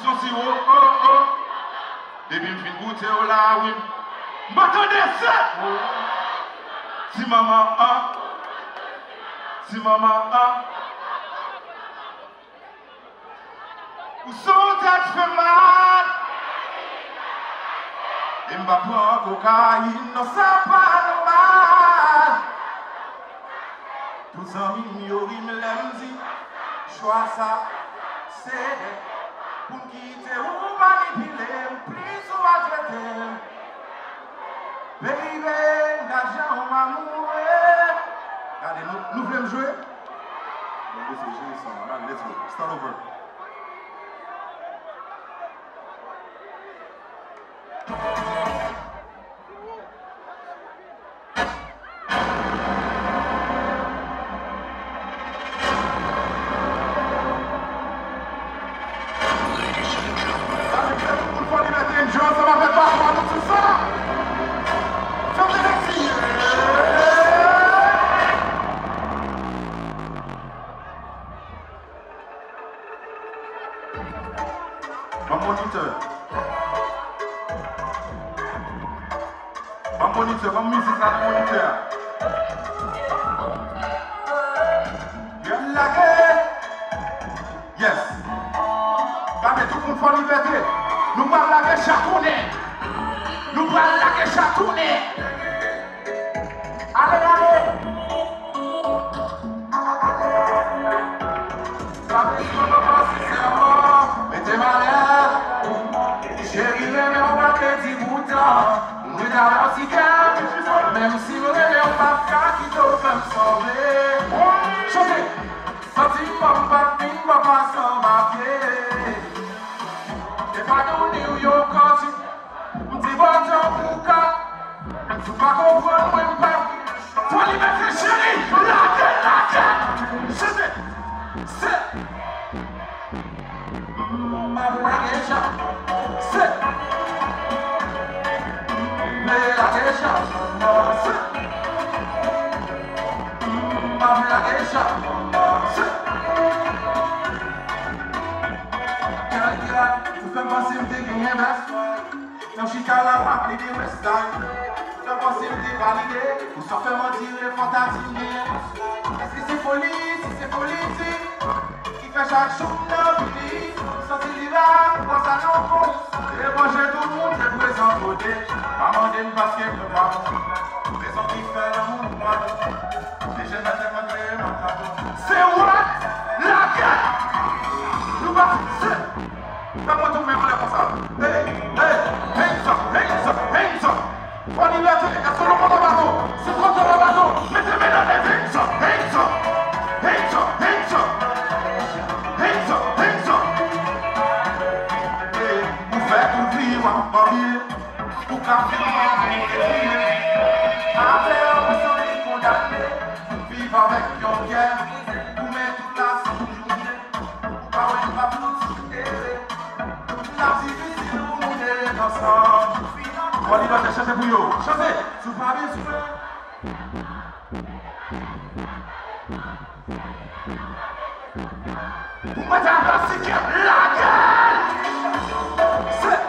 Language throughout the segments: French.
son sirop, oh. Depuis me fin goûter au là, oui. M'attendez ça! Si maman, Si maman, Où sont tête fait mal? Et m'a prend cocaïne, non ça pas normal. Tous en mignoris me l'aime dit, choix ça, c'est pour me quitter ou manipuler, plus ou à traiter. Baby, l'argent m'a mouru. Regardez, nous voulons jouer? Let's go, start over. Moniteur, musique à moniteur. Yes. Regardez, tout le monde Fort-liberte. Nous parlons la chatounet. Nous parlons la chatounet. Allez. Savez ce qu'on va passer, c'est un mort. Mettez malade. Chérie, mais on va te dire bouton. Nous avons aussi calme, même si nous n'avons pas qui te fait me sauver. Chantez, sentiment pas de fin, pas sans papier. Et pas de New York, on dit bon temps pour cas. Tu vas comprendre, même pas. Fort-liberte, chérie, la gueule. Chantez, c'est. C'est. La geisha, la geisha, tu fais penser que t'es gagné best. Non, je suis qu'à la rappeler des West Side. Tu fais penser que t'es validé. Ou ça fait mentir les fantasmes. Est-ce que c'est folie, si c'est politique qui fait chaque chose dans le pays? Sorti l'hiver, dans sa non-compte. Et manger tout le monde, c'est présent côté. Maman d'une basket de ballon. Les hommes qui font l'amour, moi. Les jeunes à s'écouter, ma tabou. C'est what? La gueule! Nous va, c'est. Fais-moi tout même comme ça. Hands up. Fort-liberte, est-ce que l'on prend le bateau? C'est trop de le bateau. Mettez-moi dans les hands up. Vous faites tout vivre en mobile. Pour café, après on s'en est condamné. Vivre avec une guerre. Vous mettez toute la journée. Vous parlez pas pour tirer. La difficile pour nous aider ensemble. Fort-liberte, chantez pour vous. Chantez. Sous Paris, soufflez. Vous mettez un plastique la gueule. C'est.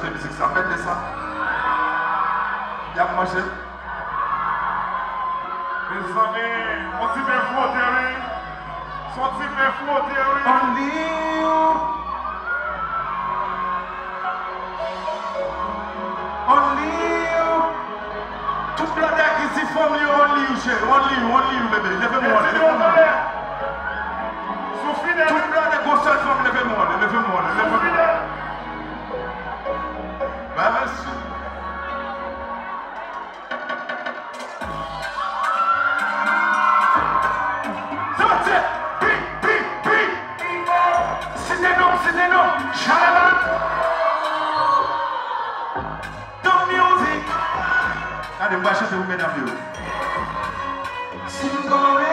chercher musique, ça fait ça. Il y a mangé. Mes amis, on dit bien frotter, oui. Son type bien frotter, oui. Only you. Only you. Toute la terre qui s'y forme, only you, chérie. Only you, bébé. Levez-moi, levez-moi. Toute la terre qu'on seule forme, levez-moi, levez-moi. Bah, merci. C'est non, Charlin. Dans music. Allez, on va chanter vous mesdames. Si vous avez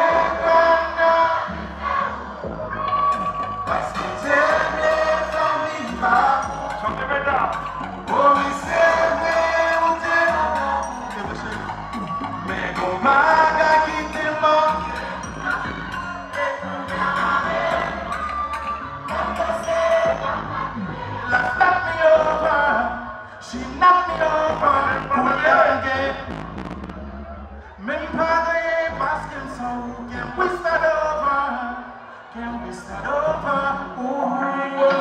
parce que c'est les familles pas. Chantez mesdames. Oh, oui, c'est vrai, mais Koman qui te manque. She knocked me over, pour le game. Même pas de parce qu'elle s'en can we start over? Can we start over? Ooh, baby,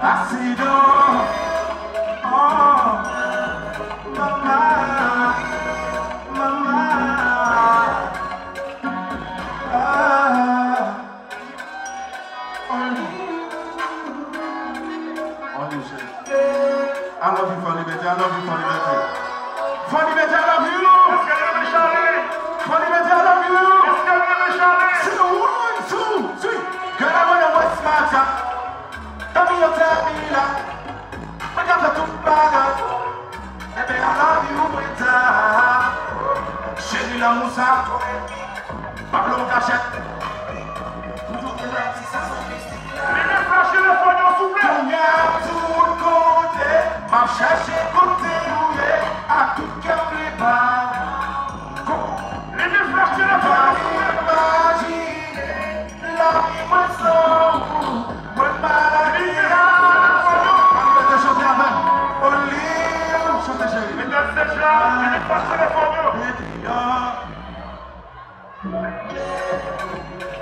I see the mama. I love you, Fort-liberte. I love you, Fort-liberte. Fort-liberte, I love you. Est-ce qu'elle aime Charlie? Fort-liberte, I love you. Est-ce qu'elle aime Charlie? C'est 1, 2, 3. Girl, I wanna what's matter. Tell me your tell me that. I got the two baggers. Baby, I love you, winter. Chérie la moussa. Pablo Cachette. Les flashés le pognon, s'il vous plaît. Ma chercher côté rouillé à tout cœur les bas. Les deux flashés le pognon, s'il vous plaît. La émotion, bonne maladie. On va chanter avec. Only you, chantez chérie. Mesdames et messieurs, les flashés le pognon.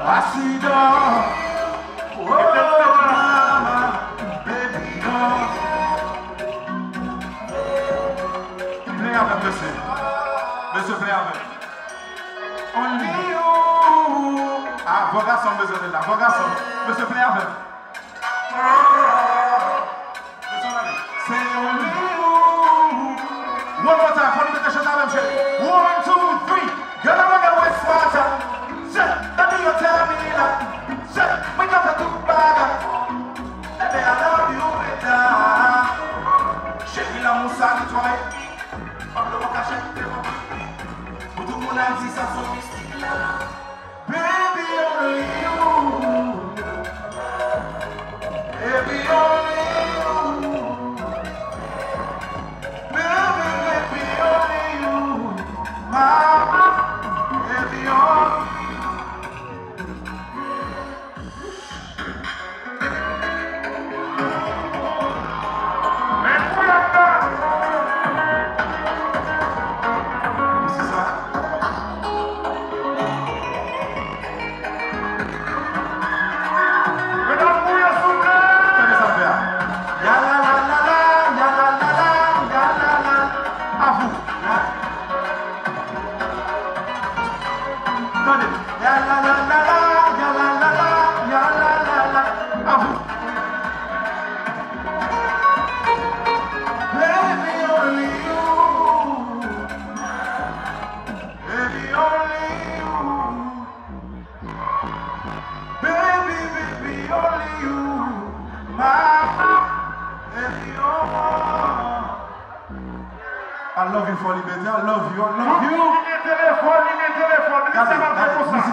Accident. Monsieur Perle. Only you. Ah, vos garçons ont besoin de là. Vos garçons. Monsieur Perle. C'est only you. One more time. Pour les chanter avec chérie. 1, 2, 3. Girl, I wanna west water. Say, that me you tell me that. Say, we got the two bagger. Baby, I love you better. Chérie, la moussa nettoyée. Baby, only you. Baby, only you. Baby, only you. Mama, baby, only I love you, Fort-liberte. I love you. I love you. Téléphone, téléphone.